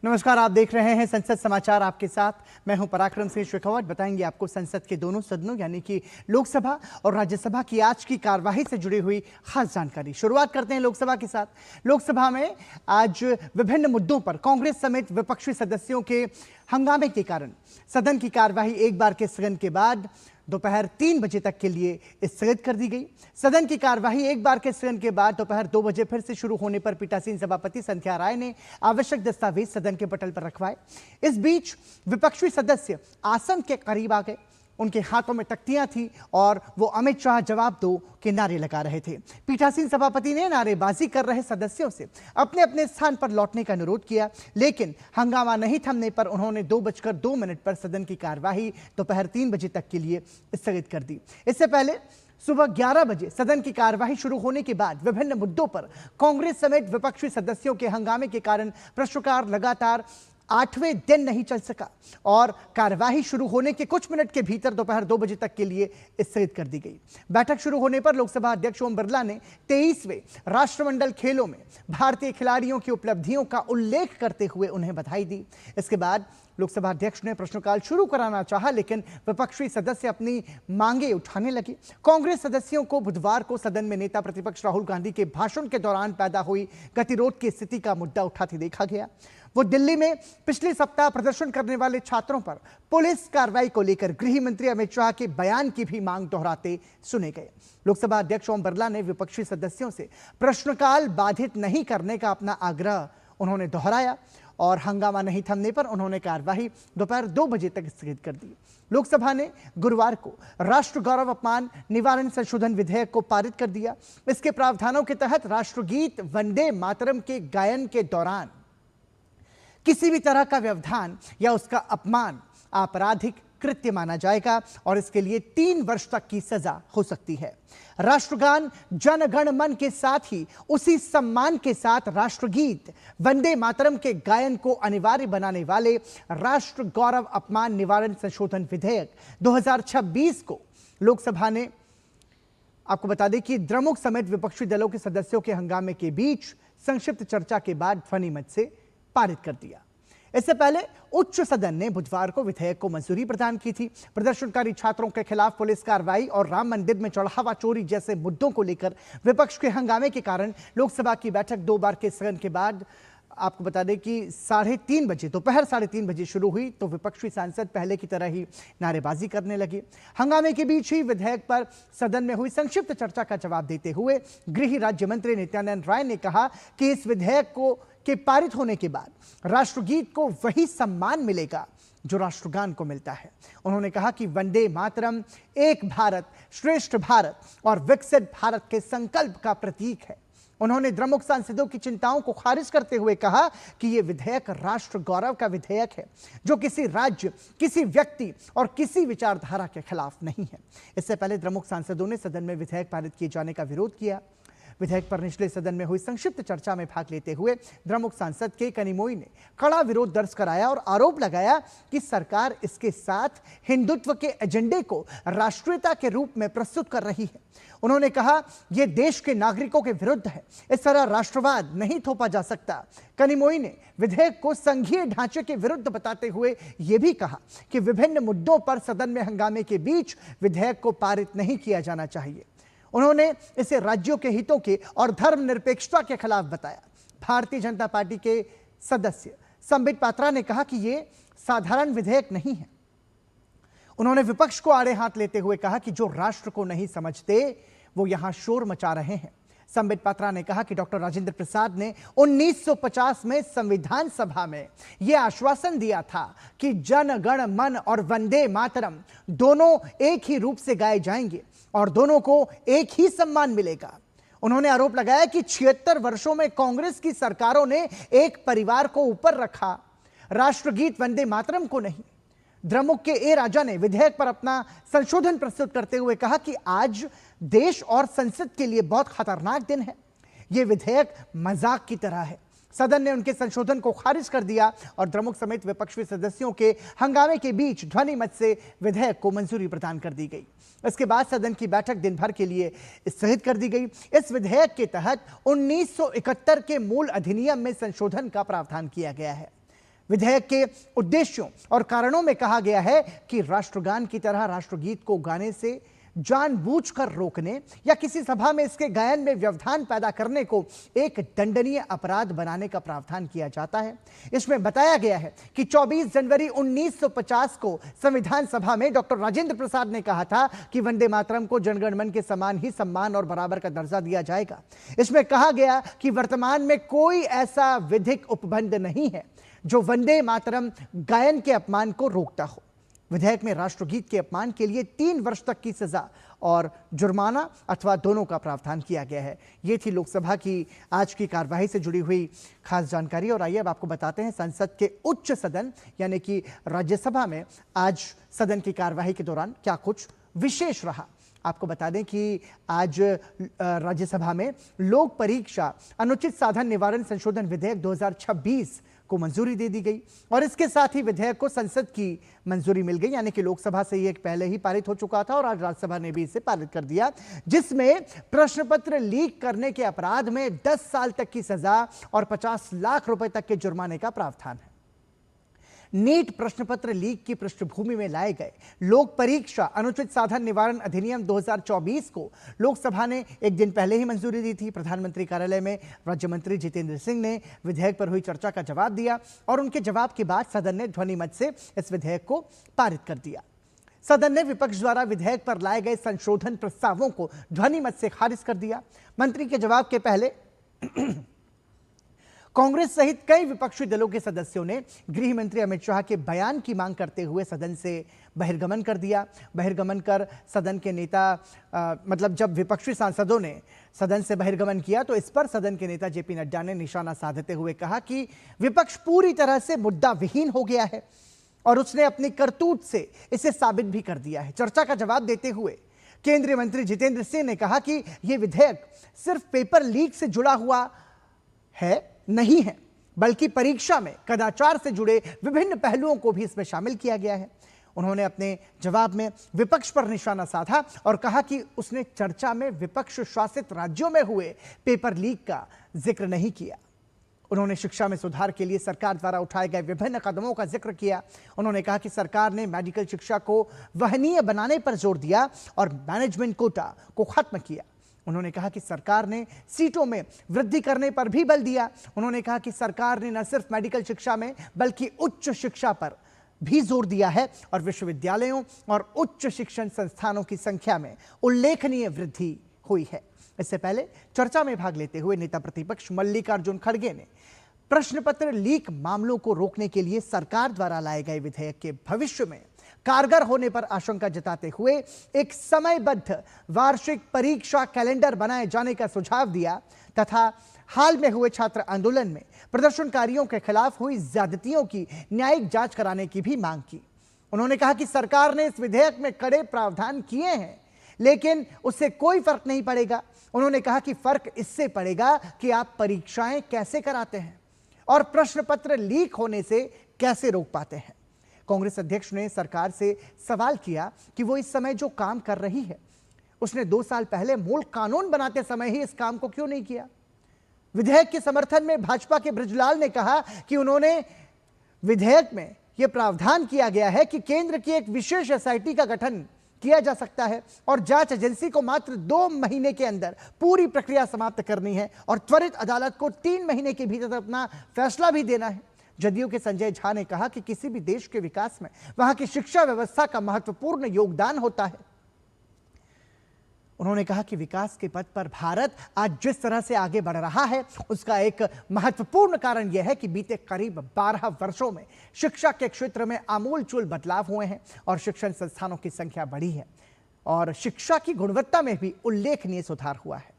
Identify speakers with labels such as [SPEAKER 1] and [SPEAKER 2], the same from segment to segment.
[SPEAKER 1] नमस्कार, आप देख रहे हैं संसद समाचार। आपके साथ मैं हूं पराक्रम सिंह शेखावत। बताएंगे आपको संसद के दोनों सदनों यानी कि लोकसभा और राज्यसभा की आज की कार्यवाही से जुड़ी हुई खास जानकारी। शुरुआत करते हैं लोकसभा के साथ। लोकसभा में आज विभिन्न मुद्दों पर कांग्रेस समेत विपक्षी सदस्यों के हंगामे के कारण सदन की कार्यवाही एक बार के स्थगन के बाद दोपहर 3 बजे तक के लिए स्थगित कर दी गई। सदन की कार्यवाही एक बार के स्थगन के बाद दोपहर 2 बजे फिर से शुरू होने पर पीठासीन सभापति संध्या राय ने आवश्यक दस्तावेज सदन के पटल पर रखवाए। इस बीच विपक्षी सदस्य आसन के करीब आ गए। उनके हाथों में तख्तियां थी और वो अमित शाह जवाब दो के नारे लगा रहे थे। पीठासीन सभापति ने नारेबाजी कर रहे सदस्यों से अपने अपने स्थान पर लौटने का अनुरोध किया, लेकिन हंगामा नहीं थमने पर उन्होंने 2:02 पर सदन की कार्यवाही दोपहर 3 बजे तक के लिए स्थगित कर दी। इससे पहले सुबह 11 बजे सदन की कार्यवाही शुरू होने के बाद विभिन्न मुद्दों पर कांग्रेस समेत विपक्षी सदस्यों के हंगामे के कारण प्रश्नकाल लगातार 8वें दिन नहीं चल सका और कार्यवाही शुरू होने के कुछ मिनट के भीतर दोपहर 2 बजे तक के लिए स्थगित कर दी गई। बैठक शुरू होने पर लोकसभा अध्यक्ष ओम बिरला ने 23वें राष्ट्रमंडल खेलों में भारतीय खिलाड़ियों की उपलब्धियों का उल्लेख करते हुए उन्हें बधाई दी। इसके बाद लोकसभा अध्यक्ष ने प्रश्नकाल शुरू कराना चाहा, लेकिन विपक्षी सदस्य अपनी मांगे उठाने लगे। कांग्रेस सदस्यों को बुधवार को सदन में नेता प्रतिपक्ष राहुल गांधी के भाषण के दौरान पैदा हुई गतिरोध की स्थिति का मुद्दा उठाते देखा गया। वो दिल्ली में पिछले सप्ताह प्रदर्शन करने वाले छात्रों पर पुलिस कार्रवाई को लेकर गृह मंत्री अमित शाह के बयान की भी मांग दोहराते सुने गए। लोकसभा अध्यक्ष ओम बिरला ने विपक्षी सदस्यों से प्रश्नकाल बाधित नहीं करने का अपना आग्रह उन्होंने दोहराया और हंगामा नहीं थमने पर उन्होंने कार्यवाही दोपहर 2 बजे तक स्थगित कर दी। लोकसभा ने गुरुवार को राष्ट्र गौरव अपमान निवारण संशोधन विधेयक को पारित कर दिया। इसके प्रावधानों के तहत राष्ट्रगीत वंदे मातरम के गायन के दौरान किसी भी तरह का व्यवधान या उसका अपमान आपराधिक कृत्य माना जाएगा और इसके लिए 3 वर्ष तक की सजा हो सकती है। राष्ट्रगान जन गण मन के साथ ही उसी सम्मान के साथ राष्ट्रगीत वंदे मातरम के गायन को अनिवार्य बनाने वाले राष्ट्र गौरव अपमान निवारण संशोधन विधेयक 2026 को लोकसभा ने, आपको बता दें कि द्रमुक समेत विपक्षी दलों के सदस्यों के हंगामे के बीच संक्षिप्त चर्चा के बाद ध्वनि मत से पारित कर दिया। इससे पहले उच्च सदन ने बुधवार को विधेयक को मंजूरी प्रदान की थी। प्रदर्शनकारी छात्रों के खिलाफ पुलिस कार्रवाई और राम मंदिर में चढ़ावा चोरी जैसे मुद्दों को लेकर विपक्ष के हंगामे के कारण लोकसभा की बैठक 2 बार के स्थगन के बाद आपको बता दें कि दोपहर 3:30 बजे शुरू हुई तो विपक्षी सांसद पहले की तरह ही नारेबाजी करने लगे। हंगामे के बीच ही विधेयक पर सदन में हुई संक्षिप्त चर्चा का जवाब देते हुए गृह राज्य मंत्री नित्यानंद राय ने कहा कि इस विधेयक के पारित होने के बाद राष्ट्रगीत को वही सम्मान मिलेगा जो राष्ट्रगान को मिलता है। उन्होंने कहा कि वंदे मातरम एक भारत श्रेष्ठ भारत और विकसित भारत के संकल्प का प्रतीक है। उन्होंने द्रमुक सांसदों की चिंताओं को खारिज करते हुए कहा कि यह विधेयक राष्ट्र गौरव का विधेयक है जो किसी राज्य, किसी व्यक्ति और किसी विचारधारा के खिलाफ नहीं है। इससे पहले द्रमुक सांसदों ने सदन में विधेयक पारित किए जाने का विरोध किया। विधेयक पर निचले सदन में हुई संक्षिप्त चर्चा में भाग लेते हुए द्रमुक सांसद के कनिमोई ने कड़ा विरोध दर्ज कराया और आरोप लगाया कि सरकार इसके साथ हिंदुत्व के एजेंडे को राष्ट्रीयता के रूप में प्रस्तुत कर रही है। उन्होंने कहा यह देश के नागरिकों के विरुद्ध है, इस तरह राष्ट्रवाद नहीं थोपा जा सकता। कनिमोई ने विधेयक को संघीय ढांचे के विरुद्ध बताते हुए यह भी कहा कि विभिन्न मुद्दों पर सदन में हंगामे के बीच विधेयक को पारित नहीं किया जाना चाहिए। उन्होंने इसे राज्यों के हितों के और धर्मनिरपेक्षता के खिलाफ बताया। भारतीय जनता पार्टी के सदस्य संबित पात्रा ने कहा कि यह साधारण विधेयक नहीं है। उन्होंने विपक्ष को आड़े हाथ लेते हुए कहा कि जो राष्ट्र को नहीं समझते वो यहां शोर मचा रहे हैं। संबित पात्रा ने कहा कि डॉक्टर राजेंद्र प्रसाद ने 1950 में संविधान सभा में यह आश्वासन दिया था कि जन गण मन और वंदे मातरम दोनों एक ही रूप से गाए जाएंगे और दोनों को एक ही सम्मान मिलेगा। उन्होंने आरोप लगाया कि 76 वर्षों में कांग्रेस की सरकारों ने एक परिवार को ऊपर रखा, राष्ट्रगीत वंदे मातरम को नहीं। द्रमुक के ए राजा ने विधेयक पर अपना संशोधन प्रस्तुत करते हुए कहा कि आज देश और संसद के लिए बहुत खतरनाक दिन है। यह विधेयक मजाक की तरह है। सदन ने उनके संशोधन को खारिज कर दिया और द्रमुक समेत विपक्षी सदस्यों के हंगामे के बीच ध्वनि मत से विधेयक को मंजूरी प्रदान कर दी गई। इसके बाद सदन की बैठक दिन भर के लिए स्थगित कर दी गई। इस विधेयक के तहत 1971 के मूल अधिनियम में संशोधन का प्रावधान किया गया है। विधेयक के उद्देश्यों और कारणों में कहा गया है कि राष्ट्रगान की तरह राष्ट्रगीत को गाने से जानबूझकर रोकने या किसी सभा में इसके गायन में व्यवधान पैदा करने को एक दंडनीय अपराध बनाने का प्रावधान किया जाता है। इसमें बताया गया है कि 24 जनवरी 1950 को संविधान सभा में डॉक्टर राजेंद्र प्रसाद ने कहा था कि वंदे मातरम को जनगण मन के समान ही सम्मान और बराबर का दर्जा दिया जाएगा। इसमें कहा गया कि वर्तमान में कोई ऐसा विधिक उपबंध नहीं है जो वंदे मातरम गायन के अपमान को रोकता हो। विधेयक में राष्ट्रगीत के अपमान के लिए 3 वर्ष तक की सजा और जुर्माना अथवा दोनों का प्रावधान किया गया है। ये थी लोकसभा की आज की कार्यवाही से जुड़ी हुई खास जानकारी। और आइए अब आपको बताते हैं संसद के उच्च सदन यानी कि राज्यसभा में आज सदन की कार्यवाही के दौरान क्या कुछ विशेष रहा। आपको बता दें कि आज राज्यसभा में लोक परीक्षा अनुचित साधन निवारण संशोधन विधेयक 2026 को मंजूरी दे दी गई और इसके साथ ही विधेयक को संसद की मंजूरी मिल गई, यानी कि लोकसभा से ये पहले ही पारित हो चुका था और आज राज्यसभा ने भी इसे पारित कर दिया, जिसमें प्रश्न पत्र लीक करने के अपराध में 10 साल तक की सजा और 50 लाख रुपए तक के जुर्माने का प्रावधान है। नीट प्रश्न पत्र लीक की पृष्ठभूमि में लाए गए लोक परीक्षा अनुचित साधन निवारण अधिनियम 2024 को लोकसभा ने एक दिन पहले ही मंजूरी दी थी। प्रधानमंत्री कार्यालय में राज्य मंत्री जितेंद्र सिंह ने विधेयक पर हुई चर्चा का जवाब दिया और उनके जवाब के बाद सदन ने ध्वनिमत से इस विधेयक को पारित कर दिया। सदन ने विपक्ष द्वारा विधेयक पर लाए गए संशोधन प्रस्तावों को ध्वनिमत से खारिज कर दिया। मंत्री के जवाब के पहले कांग्रेस सहित कई विपक्षी दलों के सदस्यों ने गृह मंत्री अमित शाह के बयान की मांग करते हुए सदन से बहिर्गमन कर दिया। बहिर्गमन कर सदन के नेता मतलब जब विपक्षी सांसदों ने सदन से बहिर्गमन किया तो इस पर सदन के नेता जेपी नड्डा ने निशाना साधते हुए कहा कि विपक्ष पूरी तरह से मुद्दा विहीन हो गया है और उसने अपनी करतूत से इसे साबित भी कर दिया है। चर्चा का जवाब देते हुए केंद्रीय मंत्री जितेंद्र सिंह ने कहा कि यह विधेयक सिर्फ पेपर लीक से जुड़ा हुआ है नहीं है, बल्कि परीक्षा में कदाचार से जुड़े विभिन्न पहलुओं को भी इसमें शामिल किया गया है। उन्होंने अपने जवाब में विपक्ष पर निशाना साधा और कहा कि उसने चर्चा में विपक्ष शासित राज्यों में हुए पेपर लीक का जिक्र नहीं किया। उन्होंने शिक्षा में सुधार के लिए सरकार द्वारा उठाए गए विभिन्न कदमों का जिक्र किया। उन्होंने कहा कि सरकार ने मेडिकल शिक्षा को वहनीय बनाने पर जोर दिया और मैनेजमेंट कोटा को खत्म किया। उन्होंने कहा कि सरकार ने सीटों में वृद्धि करने पर भी बल दिया। उन्होंने कहा कि सरकार ने न सिर्फ मेडिकल शिक्षा में बल्कि उच्च शिक्षा पर भी जोर दिया है और विश्वविद्यालयों और उच्च शिक्षण संस्थानों की संख्या में उल्लेखनीय वृद्धि हुई है। इससे पहले चर्चा में भाग लेते हुए नेता प्रतिपक्ष मल्लिकार्जुन खड़गे ने प्रश्न पत्र लीक मामलों को रोकने के लिए सरकार द्वारा लाए गए विधेयक के भविष्य में कारगर होने पर आशंका जताते हुए एक समयबद्ध वार्षिक परीक्षा कैलेंडर बनाए जाने का सुझाव दिया तथा हाल में हुए छात्र आंदोलन में प्रदर्शनकारियों के खिलाफ हुई ज्यादतियों की न्यायिक जांच कराने की भी मांग की। उन्होंने कहा कि सरकार ने इस विधेयक में कड़े प्रावधान किए हैं, लेकिन उससे कोई फर्क नहीं पड़ेगा। उन्होंने कहा कि फर्क इससे पड़ेगा कि आप परीक्षाएं कैसे कराते हैं और प्रश्न पत्र लीक होने से कैसे रोक पाते हैं। कांग्रेस अध्यक्ष ने सरकार से सवाल किया कि वो इस समय जो काम कर रही है उसने 2 साल पहले मूल कानून बनाते समय ही इस काम को क्यों नहीं किया। विधेयक के समर्थन में भाजपा के बृजलाल ने कहा कि उन्होंने विधेयक में यह प्रावधान किया गया है कि केंद्र की एक विशेष एसआईटी का गठन किया जा सकता है और जांच एजेंसी को मात्र 2 महीने के अंदर पूरी प्रक्रिया समाप्त करनी है और त्वरित अदालत को 3 महीने के भीतर अपना फैसला भी देना है। जदयू के संजय झा ने कहा कि किसी भी देश के विकास में वहां की शिक्षा व्यवस्था का महत्वपूर्ण योगदान होता है। उन्होंने कहा कि विकास के पथ पर भारत आज जिस तरह से आगे बढ़ रहा है उसका एक महत्वपूर्ण कारण यह है कि बीते करीब 12 वर्षों में शिक्षा के क्षेत्र में आमूलचूल बदलाव हुए हैं और शिक्षण संस्थानों की संख्या बढ़ी है और शिक्षा की गुणवत्ता में भी उल्लेखनीय सुधार हुआ है।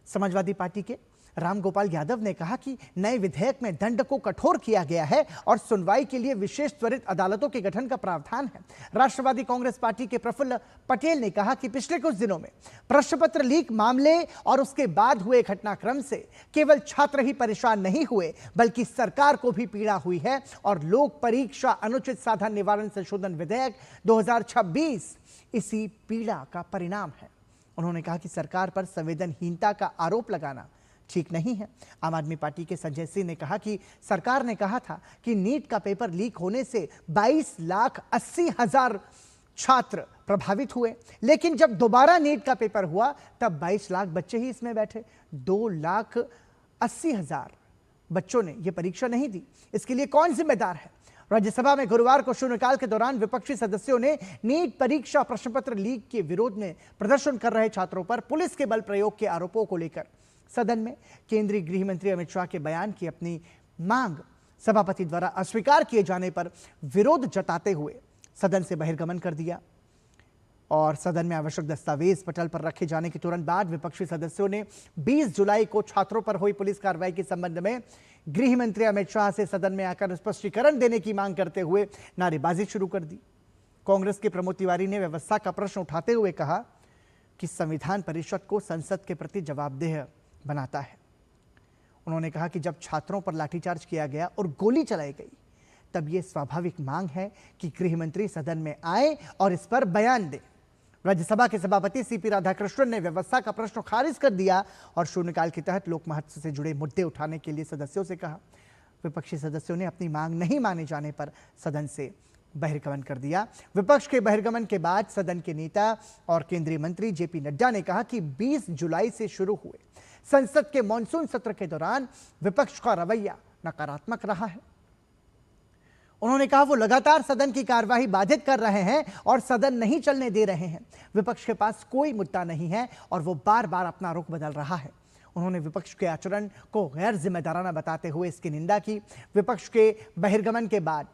[SPEAKER 1] समाजवादी पार्टी के रामगोपाल यादव ने कहा कि नए विधेयक में दंड को कठोर किया गया है और सुनवाई के लिए विशेष त्वरित अदालतों के गठन का प्रावधान है। राष्ट्रवादी कांग्रेस पार्टी के प्रफुल्ल पटेल ने कहा कि पिछले कुछ दिनों में प्रश्न पत्र लीक मामले और उसके बाद हुए घटनाक्रम से केवल छात्र ही परेशान नहीं हुए बल्कि सरकार को भी पीड़ा हुई है और लोक परीक्षा अनुचित साधन निवारण संशोधन विधेयक 2026 इसी पीड़ा का परिणाम है। उन्होंने कहा कि सरकार पर संवेदनहीनता का आरोप लगाना ठीक नहीं है। आम आदमी पार्टी के संजय सिंह ने कहा कि सरकार ने कहा था कि नीट का पेपर लीक होने से 22,80,000 छात्र प्रभावित हुए, लेकिन जब दोबारा नीट का पेपर हुआ तब 22 लाख बच्चे ही इसमें बैठे। 2,80,000 बच्चों ने यह परीक्षा नहीं दी। इसके लिए कौन जिम्मेदार है? राज्यसभा में गुरुवार को शून्यकाल के दौरान विपक्षी सदस्यों ने नीट परीक्षा प्रश्न पत्र लीक के विरोध में प्रदर्शन कर रहे छात्रों पर पुलिस के बल प्रयोग के आरोपों को लेकर सदन में केंद्रीय गृह मंत्री अमित शाह के बयान की अपनी मांग सभापति द्वारा अस्वीकार किए जाने पर विरोध जताते हुए सदन से बहिर्गमन कर दिया। और सदन में आवश्यक दस्तावेज पटल पर रखे जाने के तुरंत बाद विपक्षी सदस्यों ने 20 जुलाई को छात्रों पर हुई पुलिस कार्रवाई के संबंध में गृह मंत्री अमित शाह से सदन में आकर स्पष्टीकरण देने की मांग करते हुए नारेबाजी शुरू कर दी। कांग्रेस के प्रमोद तिवारी ने व्यवस्था का प्रश्न उठाते हुए कहा कि संविधान परिषद को संसद के प्रति जवाबदेह बनाता है। उन्होंने कहा कि जब छात्रों पर लाठीचार्ज किया गया और गोली चलाई गई तब यह स्वाभाविक मांग है कि गृह मंत्री सदन में आए और इस पर बयान दे। राज्यसभा के सभापति सीपी राधाकृष्णन ने व्यवस्था का प्रश्न खारिज कर दिया और शून्यकाल के तहत लोक महत्व से जुड़े मुद्दे उठाने के लिए सदस्यों से कहा। विपक्षी सदस्यों ने अपनी मांग नहीं माने जाने पर सदन से बहिर्गमन कर दिया। विपक्ष के बहिर्गमन के बाद सदन के नेता और केंद्रीय मंत्री जेपी नड्डा ने कहा कि 20 जुलाई से शुरू हुए संसद के मॉनसून सत्र के दौरान विपक्ष का रवैया नकारात्मक रहा है। उन्होंने कहा वो लगातार सदन की कार्यवाही बाधित कर रहे हैं और सदन नहीं चलने दे रहे हैं। विपक्ष के पास कोई मुद्दा नहीं है और वो बार बार अपना रुख बदल रहा है। उन्होंने विपक्ष के आचरण को गैर जिम्मेदाराना बताते हुए इसकी निंदा की। विपक्ष के बहिर्गमन के बाद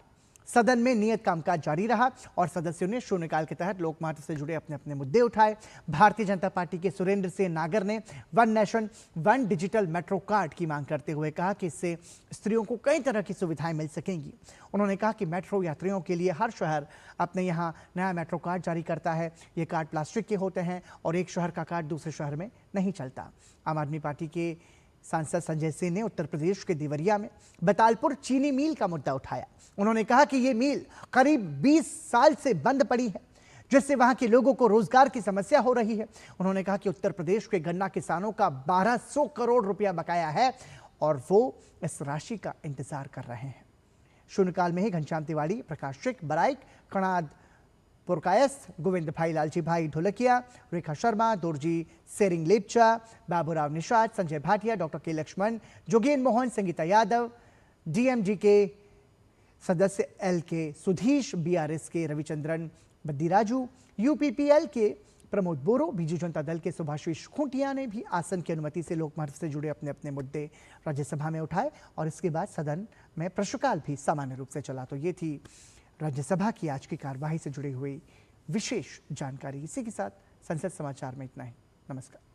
[SPEAKER 1] सदन में नियत कामकाज जारी रहा और सदस्यों ने शून्यकाल के तहत लोक महत्व से जुड़े अपने अपने मुद्दे उठाए। भारतीय जनता पार्टी के सुरेंद्र सिंह नागर ने one nation one digital metro card की मांग करते हुए कहा कि इससे स्त्रियों को कई तरह की सुविधाएं मिल सकेंगी। उन्होंने कहा कि मेट्रो यात्रियों के लिए हर शहर अपने यहाँ नया मेट्रो कार्ड जारी करता है। ये कार्ड प्लास्टिक के होते हैं और एक शहर का कार्ड दूसरे शहर में नहीं चलता। आम आदमी पार्टी के सांसद संजय सिंह ने उत्तर प्रदेश के देवरिया में बतालपुर चीनी मिल का मुद्दा उठाया। उन्होंने कहा कि यह मिल करीब 20 साल से बंद पड़ी है, जिससे वहां के लोगों को रोजगार की समस्या हो रही है। उन्होंने कहा कि उत्तर प्रदेश के गन्ना किसानों का 1200 करोड़ रुपया बकाया है और वो इस राशि का इंतजार कर रहे हैं। शून्यकाल में ही घनश्याम तिवारी, प्रकाश चिक, बराइक, कणाद पुरकायस्थ, गोविंद भाई, लालजी भाई ढोलकिया, रेखा शर्मा, दोरजी सेरिंग लेपचा, बाबूराव निषाद, संजय भाटिया, डॉक्टर के लक्ष्मण, जोगेन मोहन, संगीता यादव, डीएमजी के सदस्य एल के सुधीश, बीआरएस के रविचंद्रन बद्दीराजू, यूपीपीएल के प्रमोद बोरो, बीजू जनता दल के सुभाषिष खूंटिया ने भी आसन की अनुमति से लोक महत्व से जुड़े अपने अपने मुद्दे राज्यसभा में उठाए और इसके बाद सदन में प्रश्नकाल भी सामान्य रूप से चला। तो ये थी राज्यसभा की आज की कार्यवाही से जुड़ी हुई विशेष जानकारी। इसी के साथ संसद समाचार में इतना ही। नमस्कार।